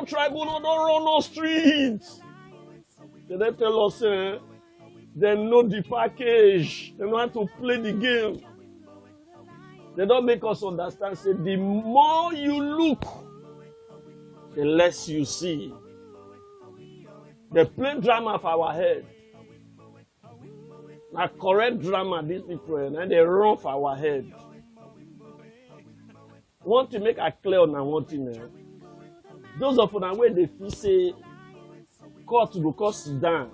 Nigerian tribunal don't run on streets. They tell us they know the package. They know how to play the game. They don't make us understand. Say the more you look, the less you see. They play drama for our head. Now correct drama, these people, and they run for our head. Want to make a clear on one thing. Those of them where they feel say court because sit down,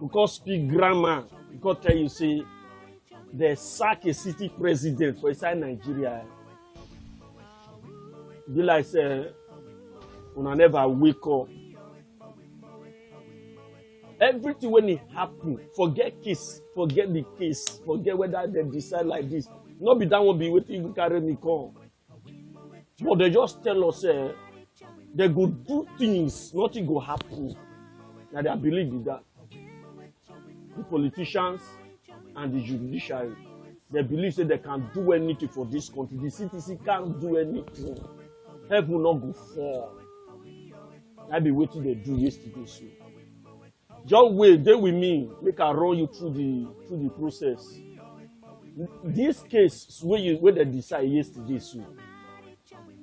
because speak grammar, because tell you say they sack a city president for inside Nigeria. Be like say, una never wake up. Everything when it happen, forget case, forget the case, forget whether they decide like this. Not be that one be waiting to carry me come. But they just tell us they go do things, nothing go happen. Now they believe in that. The politicians and the judiciary, they believe that they can do anything for this country. The CTC can't do anything. Help will not go far. I be waiting they do yesterday. So. Just wait, they with me, make I run you through the process. This case where they decide yesterday, so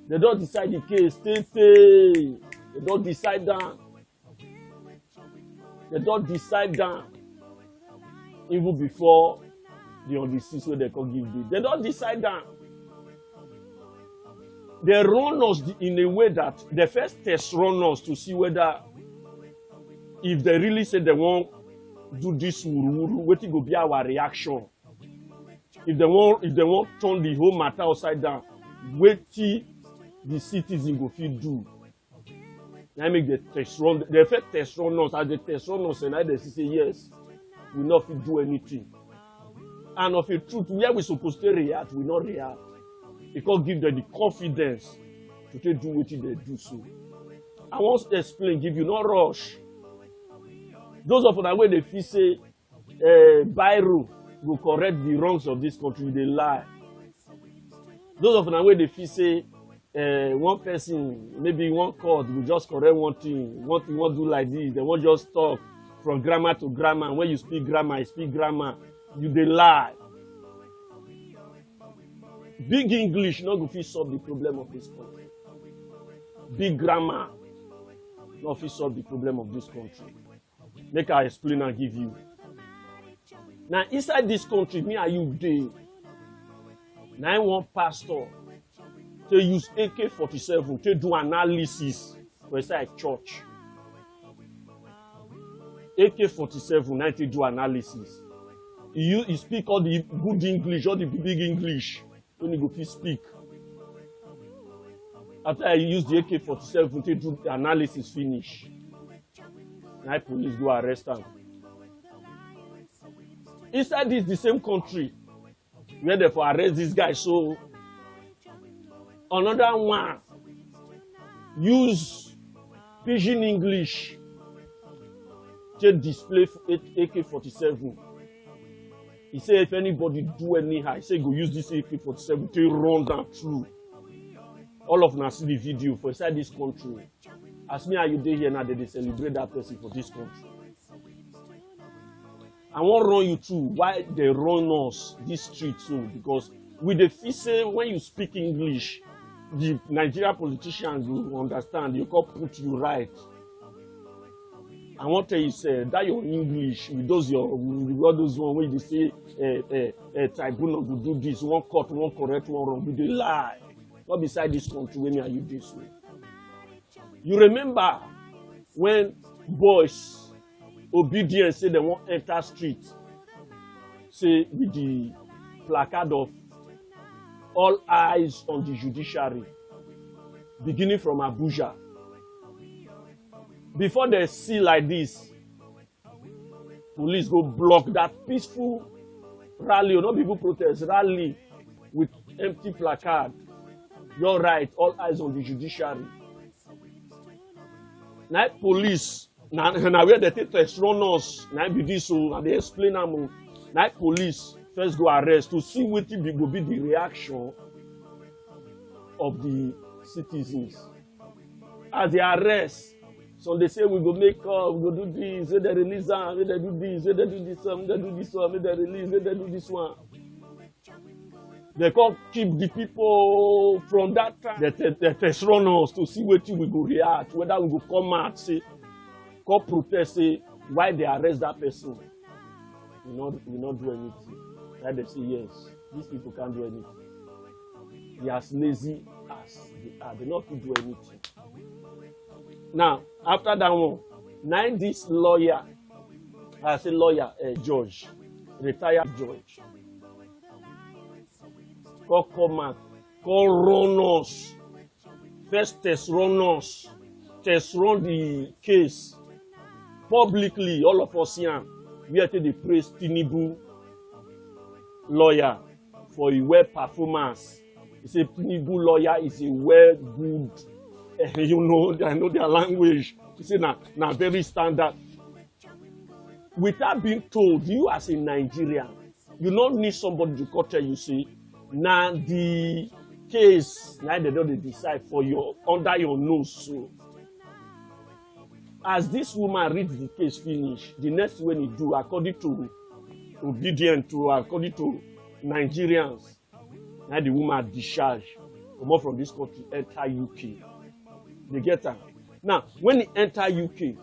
they don't decide the case, they don't decide that. They don't decide that even before the on the 6th where they can give it. They don't decide that. They run us in a way that they first test run us to see whether if they really say they won't do this wuru, what will be our reaction? If they won't turn the whole matter upside down, what the citizens go feel do? I make the test run. They first test run us, as they test run us, and I they say yes, we not fit do anything. And of the truth, where we supposed to react, we not react. Because give them the confidence to do what they do so. I want to explain, give you no rush. Those of them where they feel say Biro will correct the wrongs of this country, they lie. Those of them where they feel say one person, maybe one court will just correct one thing, what you want to do like this, they won't just talk from grammar to grammar. When you speak grammar, you they lie. Big English not going to solve the problem of this country. Big grammar not going to solve the problem of this country. Make I explain and give you. Now inside this country, me and you dey. Now I want pastor to use AK-47 to do analysis for inside church. AK-47 now to do analysis. He speak all the good English, all the big English. When you go to speak. After I use the AK-47 to do the analysis finish. Now police go arrest him. Inside this the same country where they for arrest this guy. So another one use pidgin English to display AK-47. He said if anybody do anyhow, he said go use this AK-47 to run down through. All of us see the video for inside this country. As me and you dey here now, they celebrate that person for this country. I won't run you through why they run us this street so, because with the fee say when you speak English, the Nigerian politicians will understand, you can put you right. I want to tell you, say that your English with those all those one where you say tribunal will do this, one court, one correct, one wrong, they lie. Not beside this country when you do this way. You remember when boys obedience say they won't enter street, say with the placard of all eyes on the judiciary, beginning from Abuja. Before they see like this, police go block that peaceful rally, or not people protest, rally with empty placard. You're right, all eyes on the judiciary. Now police, now where they take test run us, now be this so, and they explain them. Now police first go arrest to see what will be the reaction of the citizens. as they arrest, some they say we go make up, we go do this, we they release them, we they do this, we they do this one, we they do this one, we they release, we they do this one. They can't keep the people from that time. They test run us to see what we go react, whether we go come out, say, come protest, say, why they arrest that person. We not do anything. Then they say, yes, these people can't do anything. They are as lazy as they are. They not do anything. Now, after that one, now this lawyer, judge, retired judge, come out, run us. First test run us, test run the case publicly. All of us here, we have to praise Tinubu lawyer for a well performance. He said Tinubu lawyer is a well good. I know their language. He said now very standard. Without being told, you as a Nigerian, you don't need somebody to go tell you, say, now the case, now they don't decide for you under your nose. So, as this woman reads the case finish, the next one he do, according to Nigerians, now the woman discharge, come out from this country, enter UK. They get her. Now, when he enter UK,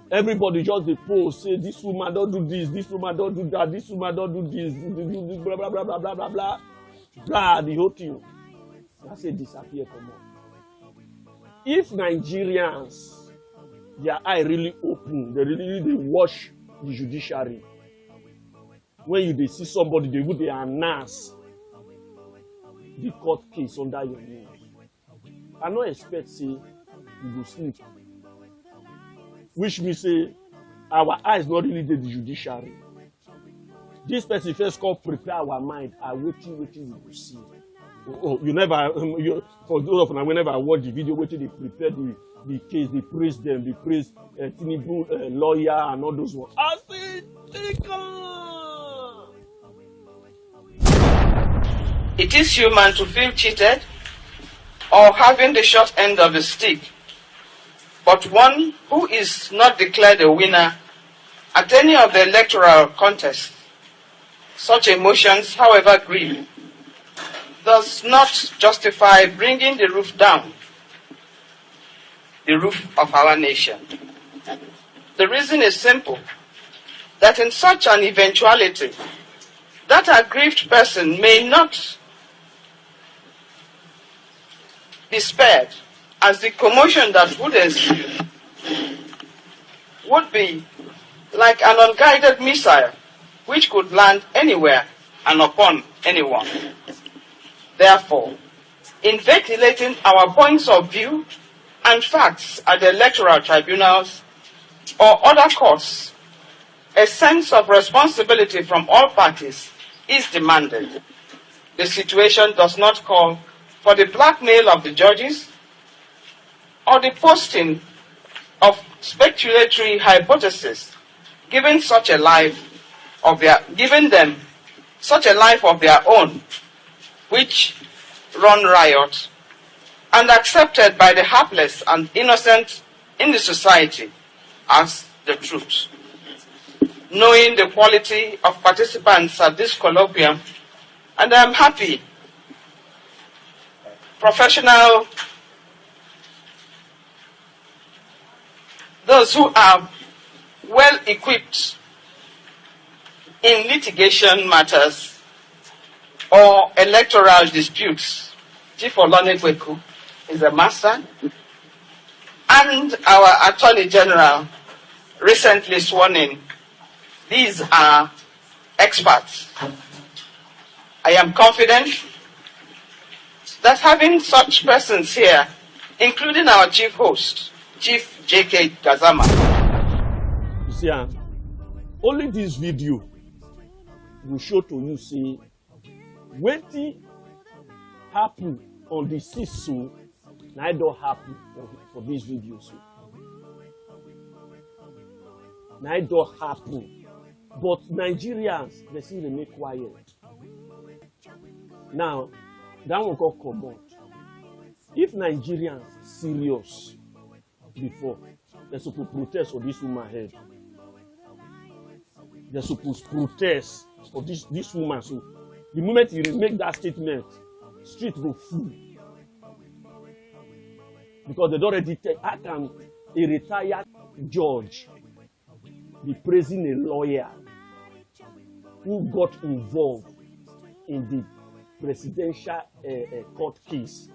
everybody just dey post, say this woman don't do this, this woman don't do that, this woman don't do this, blah blah blah blah blah blah blah, blah the whole thing. That's a disappear from all. If Nigerians, their eye really open, they watch the judiciary. When they see somebody, they announce the court case under your name. I don't expect say you go sleep. Which means say our eyes not really the judiciary. This person first call prepare our mind. I waiting you will see. You never for those of them whenever I watch the video, waiting they prepare the case, they praise them, they praise Tinubu lawyer and all those ones. I say it is human to feel cheated or having the short end of the stick. But one who is not declared a winner at any of the electoral contests, such emotions, however grave, does not justify bringing the roof down, the roof of our nation. The reason is simple, that in such an eventuality, that aggrieved person may not be spared, as the commotion that would ensue would be like an unguided missile which could land anywhere and upon anyone. Therefore, in ventilating our points of view and facts at the electoral tribunals or other courts, a sense of responsibility from all parties is demanded. The situation does not call for the blackmail of the judges or the posting of speculatory hypotheses, giving them such a life of their own, which run riot, and accepted by the hapless and innocent in the society as the truth. Knowing the quality of participants at this colloquium, and I am happy, professional, those who are well equipped in litigation matters or electoral disputes. Chief Olonekweku is a master, and our Attorney General, recently sworn in. These are experts. I am confident that having such persons here, including our chief host, Chief J.K. Gazama. You see, only this video will show to you, say, wetin happen on the 6th, so now it don't happen for this video. So now it don't happen. But Nigerians, they still remain quiet. Now, that one got come out. If Nigerians serious before, they're supposed to protest for this woman head. They're supposed to protest for this woman. So the moment you make that statement, street will full. Because they don't already tell, how can a retired judge be praising a lawyer who got involved in the presidential court case?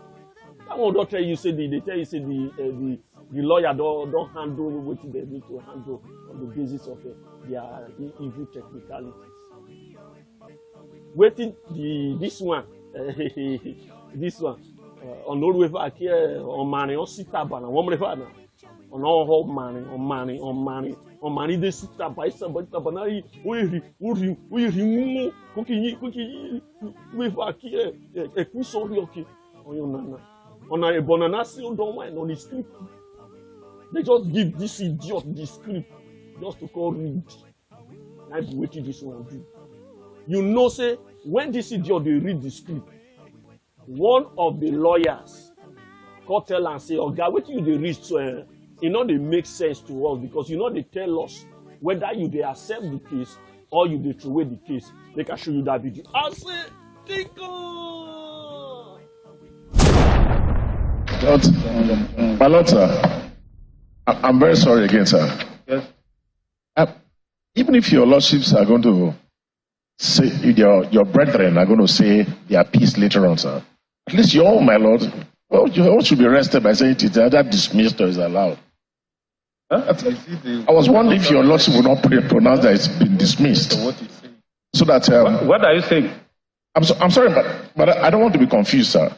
That one don't tell you, say they tell you, say the lawyer don't handle what they need to handle on the basis of their evil technicalities. Waiting this one, on Norway here, on money, on Sitabana, one more on all money, they sit up by somebody, Tabanari, we cooking, with here, a Kusorioki, on your nana, on a bonanasi, don't mind on the script. They just give this idiot the script just to call read. I've waited this one do. You know, say, when this idiot they read the script, one of the lawyers call tell and say, oh God, what you they read so you know they make sense to us because you know they tell us whether you they accept the case or you they throw away the case. They can show you that video. I say, my lord, sir, I'm very sorry again, sir. Yes. Even if your lordships are going to say, your brethren are going to say their piece later on, sir, at least you all, my lord, well, you all should be arrested by saying it is either dismissed or is allowed. Huh? I was wondering if your lordship would not pronounce that it's been dismissed. So that what are you saying? I'm sorry, but I don't want to be confused, sir.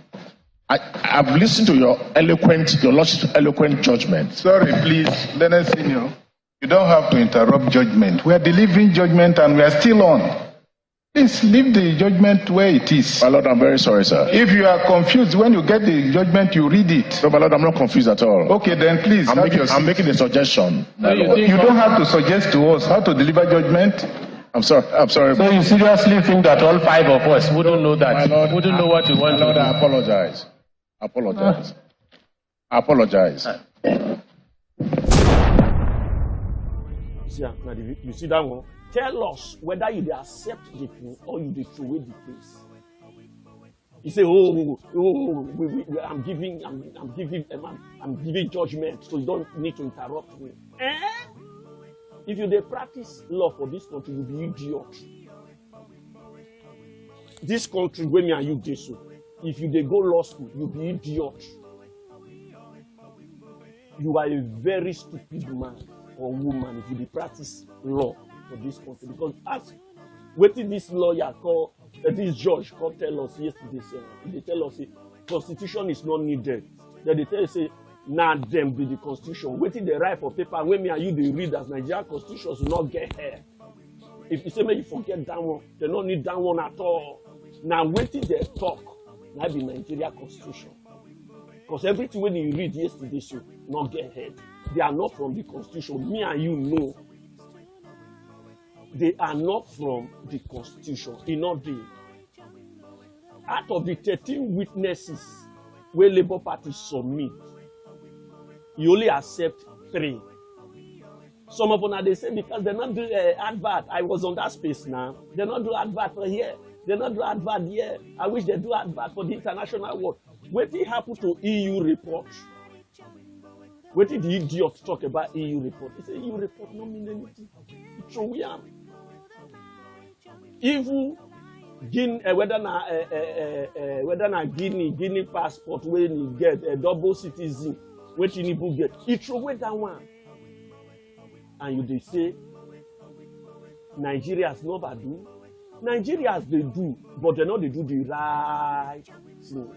I've listened to your lordship's eloquent judgment. Sorry, please, Leonard Senior. You don't have to interrupt judgment. We are delivering judgment and we are still on. Please leave the judgment where it is. My lord, I'm very sorry, sir. If you are confused, when you get the judgment, you read it. No, my lord, I'm not confused at all. Okay, then please. I'm making a suggestion. No, you don't have to suggest to us how to deliver judgment. I'm sorry. So you seriously think that all five of us wouldn't know that? My lord, wouldn't know what you want to do? I apologize. I apologize. You see that one? Tell us whether you accept the thing or you throw away the case. You say, I'm giving judgment, so you don't need to interrupt me. If you practice law for this country, you'll be idiot. This country, when me and you do so, if you go law school, you'll be idiot. You are a very stupid man or woman if you practice law for this country. Because as what did this lawyer call, this judge called tell us yesterday, they tell us constitution is not needed. Then they tell us now them be the constitution. Waiting they write for paper when me and you they read as Nigerian constitutions will not get here. If you say may you forget that one, they don't need that one at all. Now waiting they talk, now be Nigeria constitution. Because everything when you read yesterday should not get ahead. They are not from the constitution. Me and you know. They are not from the constitution. Out of the 13 witnesses where Labour Party submit, you only accept 3. Some of them they say because they not do advert. I was on that space now. They not do advert for here. They not do advert here. I wish they do advert for the international world. What did happen to EU report? What did the idiot talk about EU report? He said EU report not mean anything. It's so weird. Even whether na Guinea passport when you get a double citizen, what you need to get, it throw away that one. And they say Nigerians never do. Nigerians they do, but they know they do the right thing.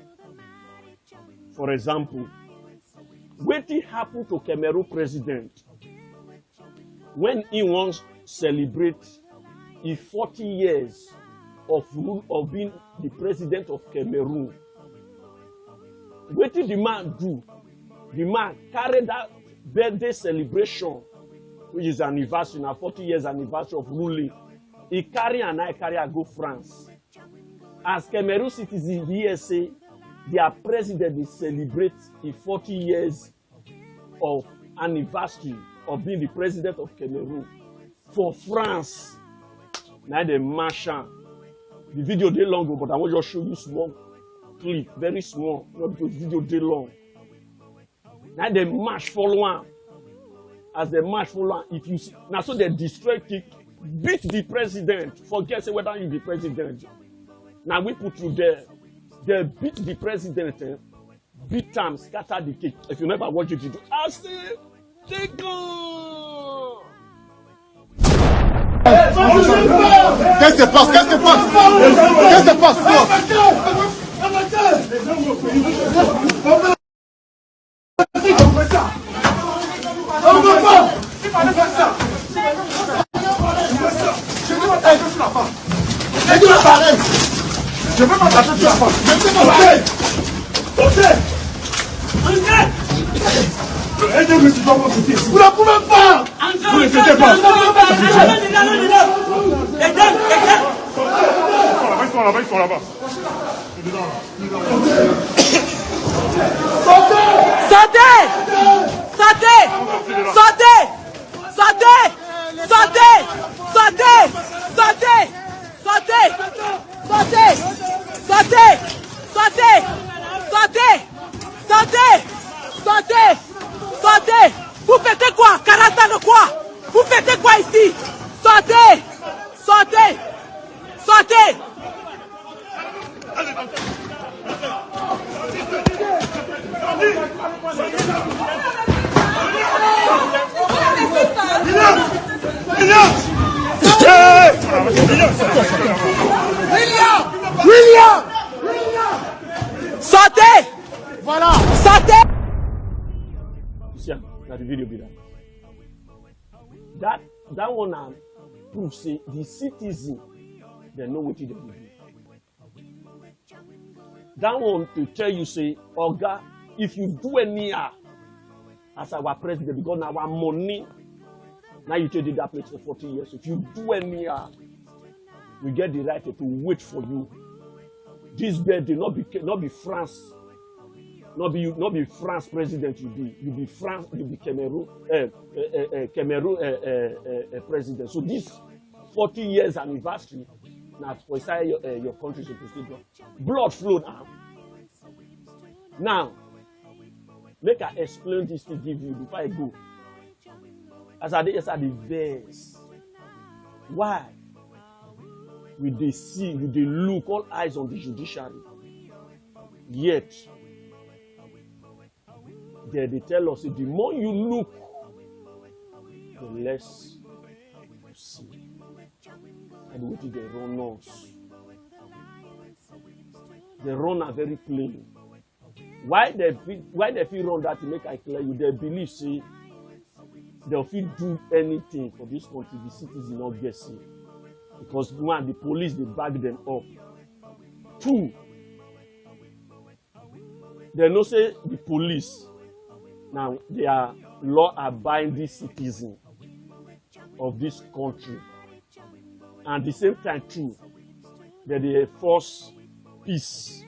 For example, what did happen to Cameroon president when he wants to celebrate his 40 years of rule of being the president of Cameroon? What did the man do? The man carried that birthday celebration, which is anniversary, now 40 years anniversary of ruling. He carry and I carry I go France. As Cameroon citizen, he say their president is celebrating the 40 years of anniversary of being the president of Cameroon for France. Now they march am. The video dey long, but I want to just show you small clip, very small, not because the video dey long. Now they march follow am. As they march follow am, if you see, now so they destroy kick, beat the president, forget say whether you be president. Now we put you there. They beat the president, beat am, scatter the cake. If you never watch it, you do. I say, take on. Qu'est-ce qui se passe? Qu'est-ce qui se passe? Qu'est-ce qui se passe? Je veux pas t'acheter la femme. Je veux pas aidez-moi si je dois vous quitter. Vous ne pouvez pas. Vous ne quittez pas. Ils sont là-bas, ils sont là-bas. Sortez! Sortez! Sortez! Sortez! Sortez! Sortez! Sortez! Sortez! Sortez! Sortez! Sortez! Sortez! Sortez! Sortez! Sortez! Vous faites quoi? Karata de quoi? Vous faites quoi ici? Sortez! Sortez! Sortez! William! Sortez! Voilà! Sortez! See, now the video be that. That one proves say the citizen they know what they do. That one to tell you say, Oga, if you do any as our president, because now our money, now you take that place for 40 years. If you do any we get the right to wait for you. This birthday not be France. Not be France president you be France, you be Cameroon president. So this 40 years anniversary now for inside your country supposed to go. Blood flow now. Now, make I explain this to give you before I go. As I the verse. Why? With the see, with the look, all eyes on the judiciary. Yet they tell us the more you look, the less you see. And what did they run us? They run are very plain. Why they feel run that to make I clear you? They believe say they'll feel do anything for this country. The citizens not get see. Because one, the police they back them up. Two, they know say the police now they are law-abiding citizens of this country, and at the same time too, that they enforce peace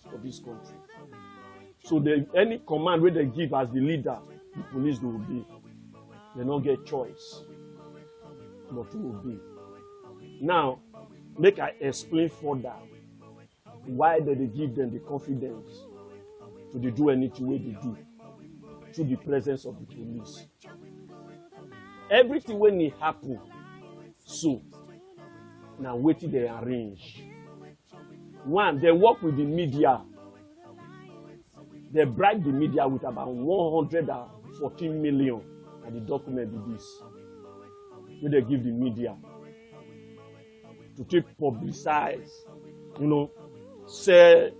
for this country. So any command where they give as the leader, the police will obey. They don't get choice but to obey. Now, make I explain further why they give them the confidence to do anything way they do through the presence of the police. Everything when it happen, so now wait till they arrange. One, they work with the media. They bribe the media with about 114 million, and the document is this. When they give the media to take publicize, say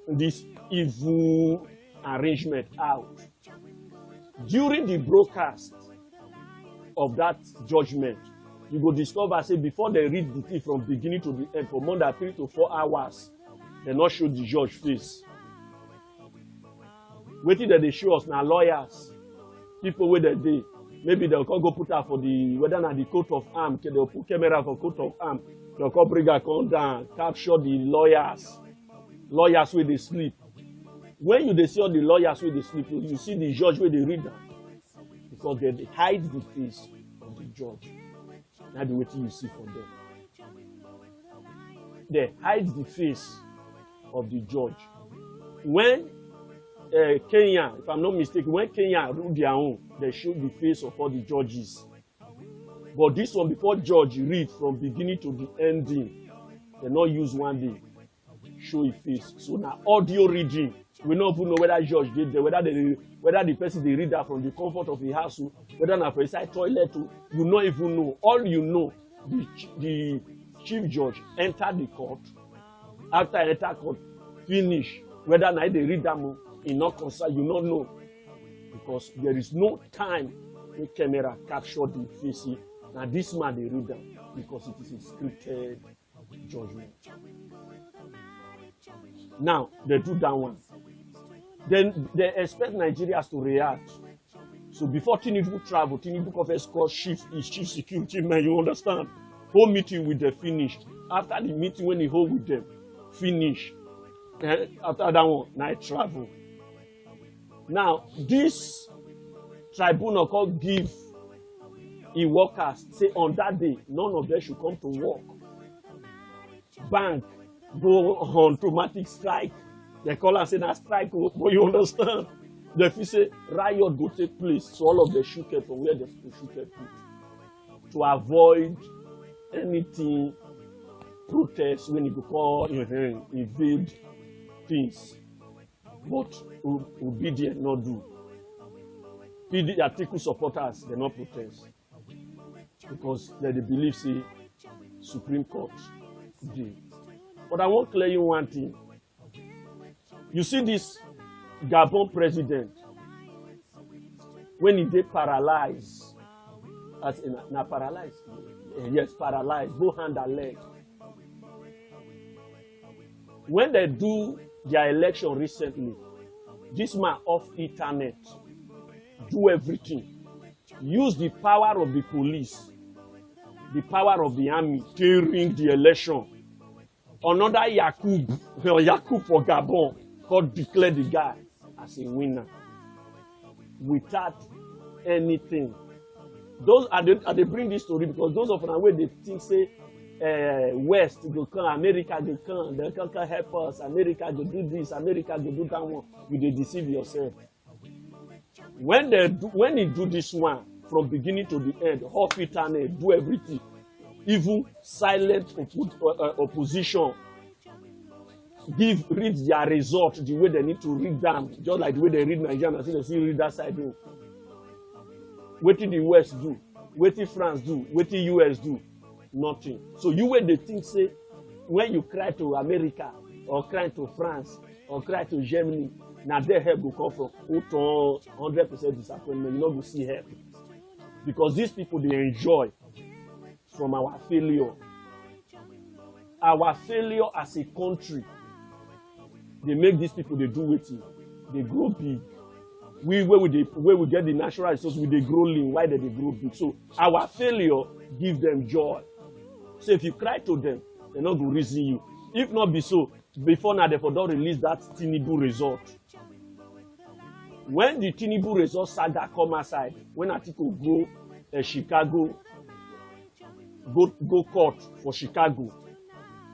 this evil arrangement out. During the broadcast of that judgment, you go discover, say, before they read the thing from beginning to the end, for more than 3 to 4 hours, they not show the judge face. Waiting that they show us now lawyers, people where they dey. Maybe they'll go put her for the whether not the coat of arms, they'll put camera for coat of arms, they'll come bring her come down, capture the lawyers where they sleep. When you dey see all the lawyers wey dey sleep, you see the judge wey dey read am, because they hide the face of the judge. Na be wetin you see for them. They hide the face of the judge. When Kenya, if I'm not mistaken, when Kenya rule their own, they show the face of all the judges. But this one, before judge read from beginning to the ending, they not use one day show his face. So now audio reading, we don't even know whether judge did there, whether the person they read that from the comfort of the house, whether na for inside toilet, you not even know. All you know, the chief judge enter the court. After enter court, finish. Whether na they read them, in not concern, you not know, because there is no time the camera capture the face. Now this man they read them because it is a scripted judgment. Now they do that one. Then they expect Nigerians to react. So before Tinubu travel, Tinubu confess called his chief security man. You understand? Whole meeting with them finished. After the meeting, when he hold with them, finish. After that one, night travel. Now this tribunal called give e workers say on that day none of them should come to work. Bank go on automatic strike. They call and say na strike, but you understand? The feel say riot go take place, so all of them shoot from where they shoot put to avoid anything protest when you go call invade things. But obedient not do. PD article supporters they not protest because they believe say Supreme Court did. But I won't clear you one thing. You see this Gabon president when he did paralyzed, as in na paralyzed, yes, paralyzed, both hand and leg. When they do their election recently, this man off internet, do everything, use the power of the police, the power of the army to ring the election. Another Yakub for Gabon, God declared the guy as a winner without anything. Those they bring this story because those of them where they think say West go come, America go come, they can help us, America go do this, America go do that one. You dey deceive yourself. When he do this one from beginning to the end, off internet, do everything, even silent opposition, read their result the way they need to read them, just like the way they read Nigerians, they still read that side. What did the West do? What did France do? What did US do? Nothing. So you when they think say when you cry to America or cry to France or cry to Germany, now their help will come from 100% disappointment. You not go see help because these people they enjoy from our failure. Our failure as a country, they make these people they do it. They grow big. Where we get the natural resources, they grow lean. Why do they grow big? So our failure give them joy. So if you cry to them, they're not going to reason you. If not be so, before now they don't release that Tinubu result. When the Tinubu result saga come aside, when Atiku go Chicago, go court for Chicago,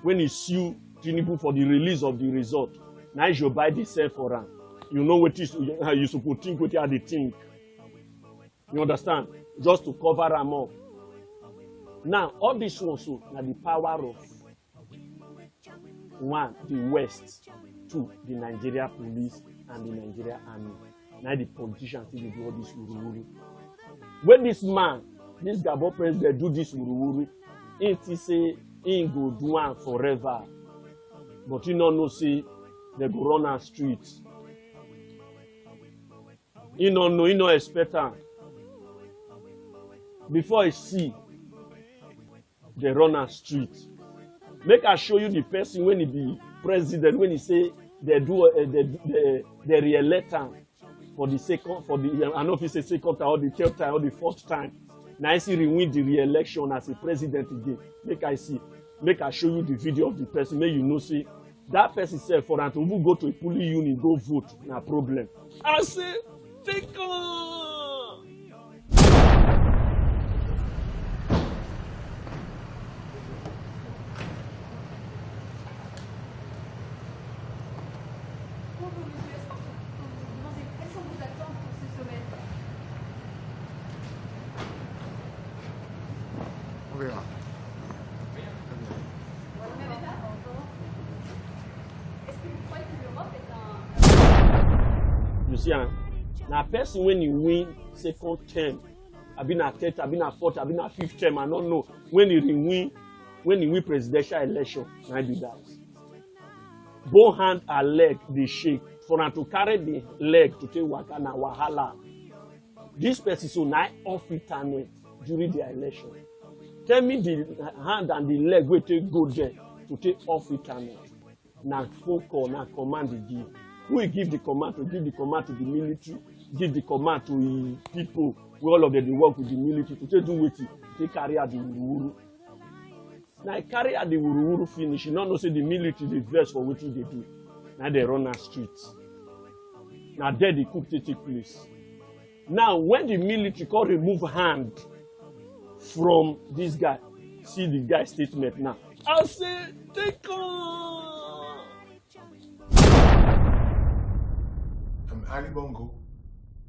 when he sue Tinubu for the release of the result, now you buy the sell for him. You know what is you supposed to think what they think. You understand? Just to cover them up. Now, all this one so now the power of one, the West, two, the Nigeria police and the Nigeria army. Now the politicians think they do all this wuru-wuru. When this man, this Gabon president do this wuru-wuru, he say he go do one forever. But you know say they go run on streets. He no know, he no expect am. Before he see, they run on street. Make I show you the person when he be president, when he say they do they re-elect him for the second, for the I don't know if it's the second time or the third time or the fourth time. Now I see he win the re-election as a president again. Make I see. Make I show you the video of the person. Make you know see that person said for them to even go to a polling unit, go vote, na problem. I say, take on. On verra. You see, now person when you win second term, I've been at third, I've been at fourth, I've been at fifth term, I don't know. When he win presidential election, I do that. Both hand and leg they shake. For them to carry the leg to take waka na wahala. This person so now off internet during the election. Tell me the hand and the leg will take go there to take off internet. Na phone call, na command they give. Who will give the command to give the command to the military, give the command to the people, who all of them they work with the military to take do with it, take carry out the wuru. Now carry out the wuru finish, you don't know say the military they vex for what they do. Now they run the streets. Now there the coup take place. Now when the military can remove hand from this guy, see the guy's statement now. I'll say take on. I'm Ali Bongo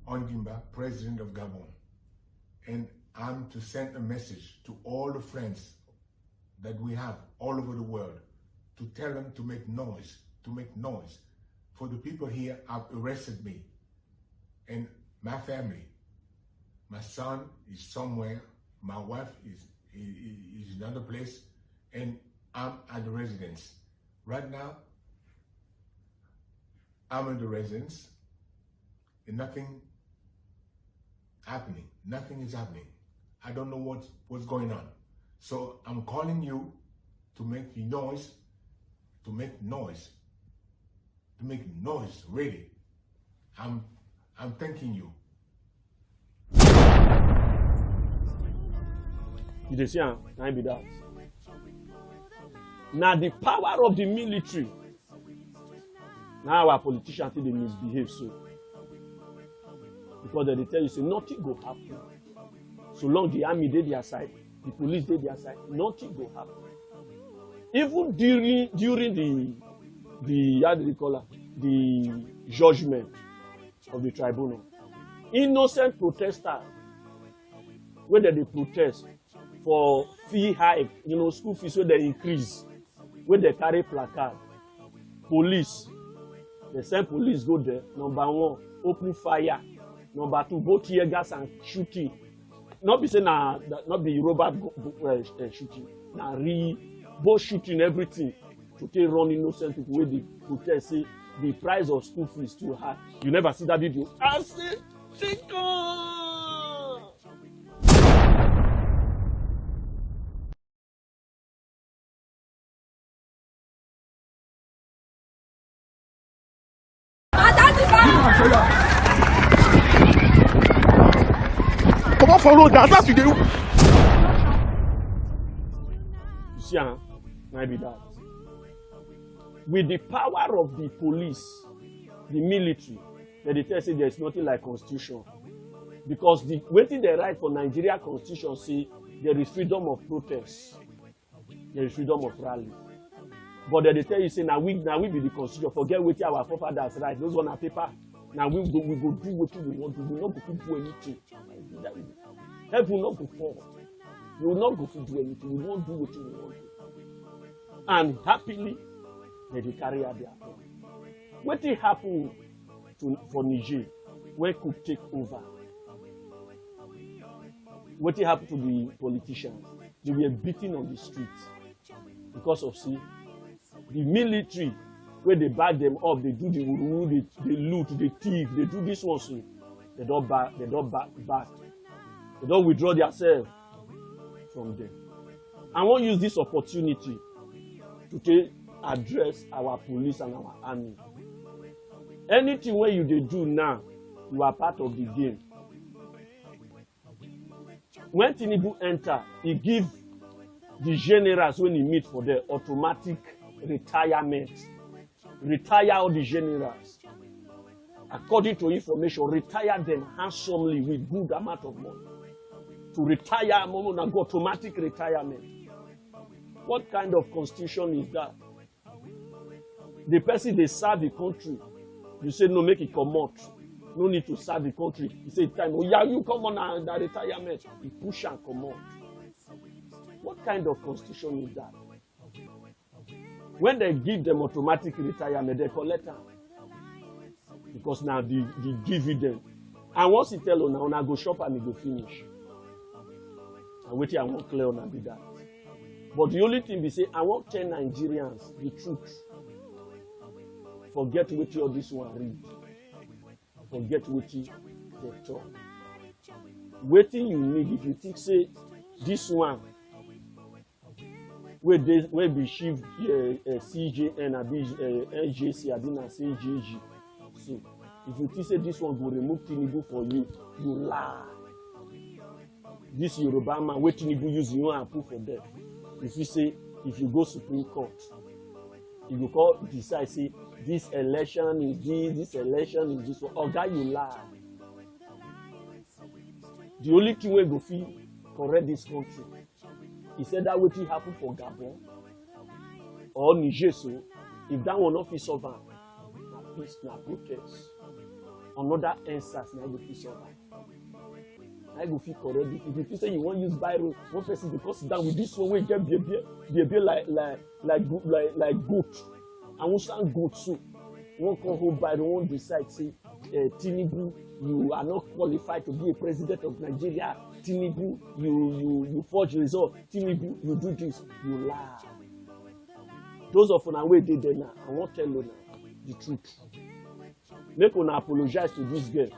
Ondimba, President of Gabon, and I'm to send a message to all the friends that we have all over the world to tell them to make noise, For the people here have arrested me and my family. My son is somewhere, my wife is in another place, and I'm at the residence. Right now, I'm in the residence and nothing happening. Nothing is happening. I don't know what's going on. So I'm calling you to make noise, really. I'm thanking you. You see, I be that. Now the power of the military. Now our politicians think they misbehave so. Because they tell you say nothing go happen. So long the army did their side, the police did their side, nothing go happen. Even during the how do you call it, the judgment of the tribunal, innocent protesters, where they protest for fee hike, school fees where they increase, where they carry placard, police, they send police go there. Number one, open fire. Number two, go tear gas and shooting. Not be saying not be robot shooting. Now both shooting everything to take run innocent people where they protest say the price of school fees too high. You never see that video. I say, take on. Comment follow that? That's you. You see, maybe that. With the power of the police, the military, they tell say there's nothing like constitution. Because the waiting they write for Nigeria constitution say there is freedom of protest, there is freedom of rally. But they tell you say now we be the constitution. Forget what our forefathers write. Those one are paper. Now we go do what we want to do. We will not go do anything. Help will not go forward. We will not go to do anything. We won't do what we want to do. And happily, they carry out their plan. What will happen for Niger when Coup take over? What will happen to the politicians? They were beaten on the streets because of the military, where they back them up, they do the wuru, they loot, they thief, they do this one so they don't back. They don't withdraw themselves from them. I want to use this opportunity to address our police and our army. Anything where you do now, you are part of the game. When Tinubu enter, he give the generals when he meet for their automatic retirement. retire all the generals. According to information, retire them handsomely with good amount of money. To retire, automatic retirement. What kind of constitution is that? The person they serve the country, you say no, make it come out. No need to serve the country. He say time, oh yeah, you come on and retirement. He push and come out. What kind of constitution is that? When they give them automatic retirement, they collect them. Because now the dividend. And once you tell una go shop and it go finish. And wait till I won't clear on be that. But the only thing we say, I want 10 Nigerians, the truth. Forget what all this one read. Forget what they talk. Waiting you need, if you think say this one where be shift CJN NJC Adina CJG. So if you think say this one go remove Tinubu for you, you lie. This Yoruba man where Tinubu use you and put for them. If you say if you go Supreme Court, if you call decide say this election is this election is this one, or guy you lie. The only thing we go feel correct this country. He said that what happen for Gabon or Niger, so if that one not fit solve, na peace, na protest. Another answers na go fit solve. I go fit correct it. If you say you want use biro, one person go sit down with this one wey get be like goat. I won't stand goat so. One come hold biro, one decide say Tinubu, you are not qualified to be a president of Nigeria. Tinubu, you forge result. Tinubu, you do this, you lie. Those of una wey dey there now, I won't tell you now the truth. Make una apologize to this girl.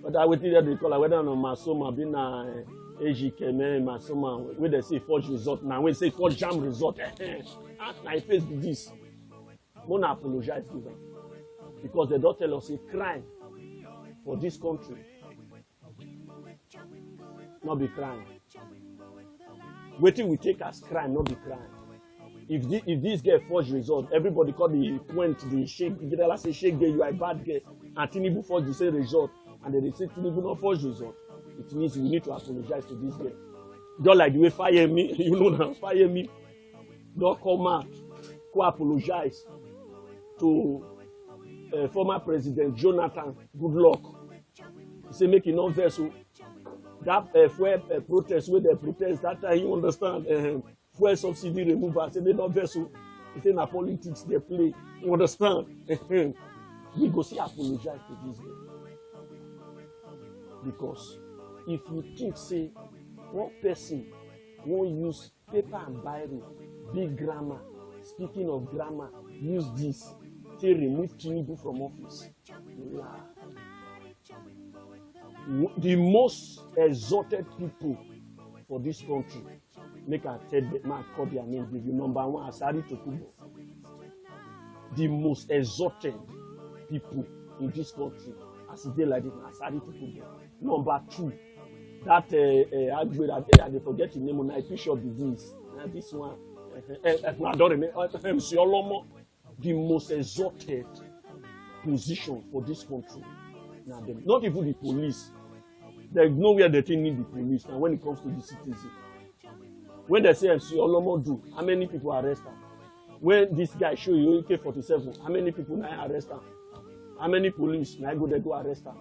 But I will tell you they call her whether on Masoma, be na Ejikeme, Masoma, where they say forge result now, when they say forge jam result, I face this. Mona apologize to them. Because they don't tell us a crime for this country. Not be crime. Waiting we take as crime, not be crime. If this girl forge result, everybody call the point, the shake, say shake girl, you are a bad girl, and Tinubu forge the same result, and then they say Tinubu not forge result. It means we need to apologize to this girl. Don't like the way fire me, you know now, fire me. Don't come out, go apologize to former President Jonathan. Good luck. He say make it no vessel. That fuel protest where they protest that time, you understand? Fuel subsidy removal. Say they don't vessel. He say na politics they play. You understand? We go see apologize to this guy. Because if you think say one person won't use paper and biro, big grammar, speaking of grammar, use this to remove Tinubu from office. Lie. The most exalted people for this country, make I tell the man call their name, give you number one, Asari Tokubo. The most exalted people in this country, as they like it, Asari Tokubo. Number two, that I forget the name of my bishop disease. This one, I don't remember. The most exalted position for this country. Now, not even the police. There's nowhere they need the police. And when it comes to the citizen, when they say MC Olomo do, how many people arrest him? When this guy show you AK-47, how many people now arrest him? How many police now go there go arrest him?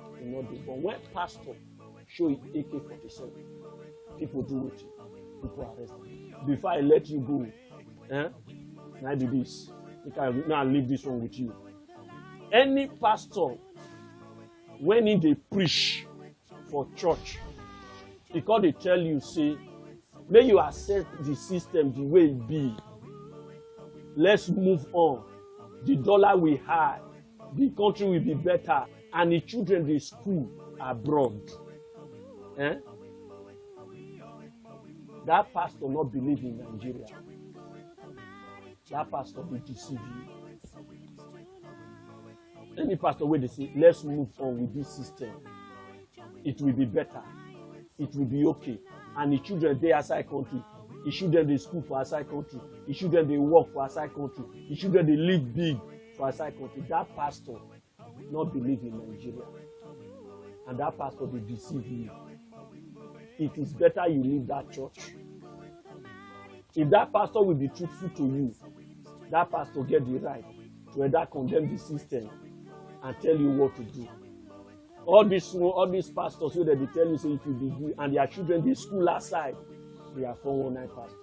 But when pastor show you AK-47, people do it. People arrest him. Before I let you go, now do this. You can now leave this one with you. Any pastor, when they preach for church, because they tell you, say, may you accept the system the way it be. Let's move on. The dollar will high. The country will be better. And the children in school abroad. That pastor not believe in Nigeria. That pastor will deceive you. Any pastor where they say, let's move on with this system. It will be better. It will be okay. And the children they outside country, his children dey school for outside country, his children dey work for outside country, his children dey live big for outside country. That pastor not believe in Nigeria, and that pastor dey deceive you. It is better you leave that church. If that pastor will be truthful to you, that pastor get the right to either condemn the system and tell you what to do. All these pastors wey dey tell you say if you be good and their children dey school outside, they are 419 pastors.